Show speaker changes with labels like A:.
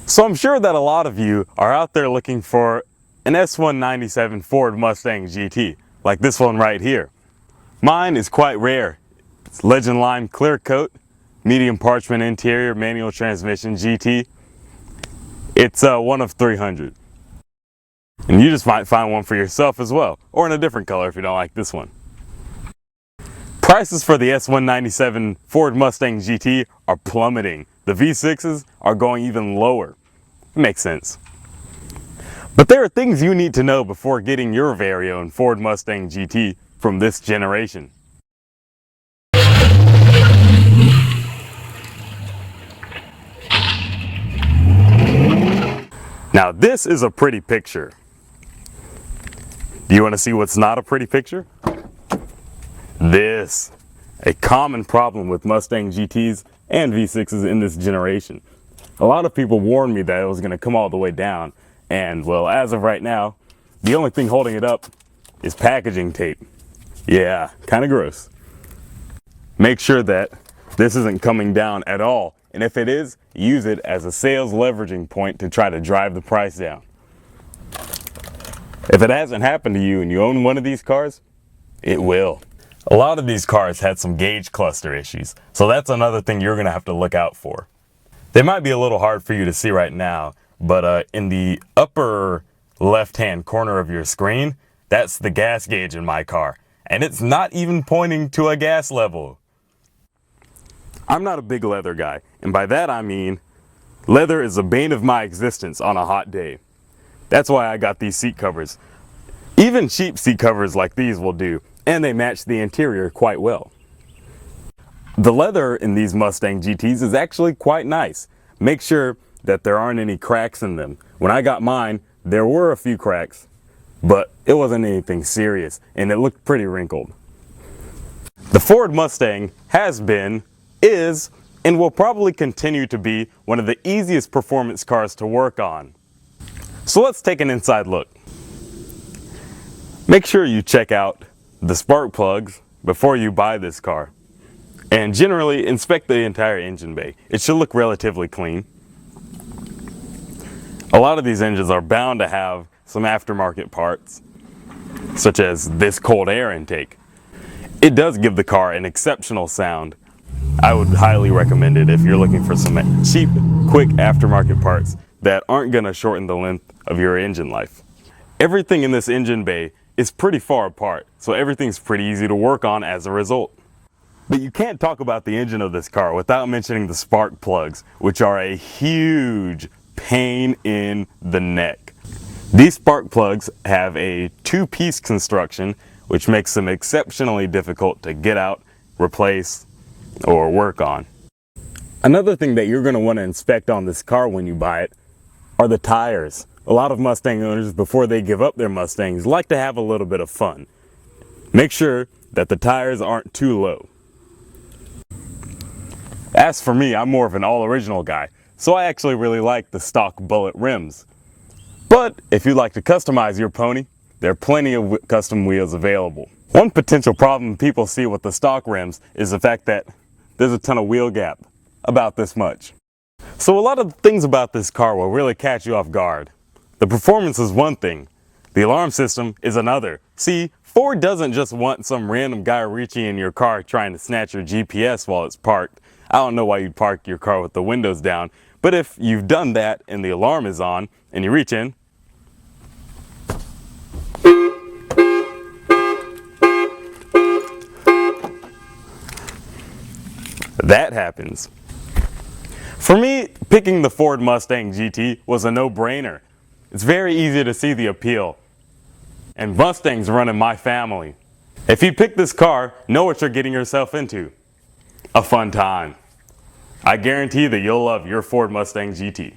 A: So I'm sure that a lot of you are out there looking for an S197 Ford Mustang GT, like this one right here. Mine is quite rare. It's Legend Lime clear coat, medium parchment interior, manual transmission GT. It's one of 300. And you just might find one for yourself as well, or in a different color if you don't like this one. Prices for the S197 Ford Mustang GT are plummeting. The V6s are going even lower. It makes sense. But there are things you need to know before getting your very own Ford Mustang GT from this generation. Now this is a pretty picture. Do you want to see what's not a pretty picture? This. A common problem with Mustang GTs and V6s in this generation. A lot of people warned me that it was going to come all the way down, and well, as of right now, the only thing holding it up is packaging tape. Yeah, kind of gross. Make sure that this isn't coming down at all, and if it is, use it as a sales leveraging point to try to drive the price down. If it hasn't happened to you and you own one of these cars, it will. A lot of these cars had some gauge cluster issues, so that's another thing you're going to have to look out for. They might be a little hard for you to see right now, but in the upper left-hand corner of your screen, that's the gas gauge in my car, and it's not even pointing to a gas level. I'm not a big leather guy, and by that I mean leather is the bane of my existence on a hot day. That's why I got these seat covers. Even cheap seat covers like these will do, and they match the interior quite well. The leather in these Mustang GTs is actually quite nice. Make sure that there aren't any cracks in them. When I got mine, there were a few cracks, but it wasn't anything serious, and it looked pretty wrinkled. The Ford Mustang has been, is, and will probably continue to be one of the easiest performance cars to work on. So let's take an inside look. Make sure you check out the spark plugs before you buy this car. And generally inspect the entire engine bay. It should look relatively clean. A lot of these engines are bound to have some aftermarket parts, such as this cold air intake. It does give the car an exceptional sound. I would highly recommend it if you're looking for some cheap, quick aftermarket parts that aren't going to shorten the length of your engine life. Everything in this engine bay is pretty far apart, so everything's pretty easy to work on as a result. But you can't talk about the engine of this car without mentioning the spark plugs, which are a huge pain in the neck. These spark plugs have a two-piece construction, which makes them exceptionally difficult to get out, replace, or work on. Another thing that you're going to want to inspect on this car when you buy it are the tires. A lot of Mustang owners, before they give up their Mustangs, like to have a little bit of fun. Make sure that the tires aren't too low. As for me, I'm more of an all-original guy, so I actually really like the stock bullet rims. But if you'd like to customize your pony, there are plenty of custom wheels available. One potential problem people see with the stock rims is the fact that there's a ton of wheel gap, about this much. So a lot of things about this car will really catch you off guard. The performance is one thing, the alarm system is another. See, Ford doesn't just want some random guy reaching in your car trying to snatch your GPS while it's parked. I don't know why you'd park your car with the windows down, but if you've done that and the alarm is on and you reach in, that happens. For me, picking the Ford Mustang GT was a no-brainer. It's very easy to see the appeal, and Mustangs run in my family. If you pick this car, know what you're getting yourself into. A fun time. I guarantee that you'll love your Ford Mustang GT.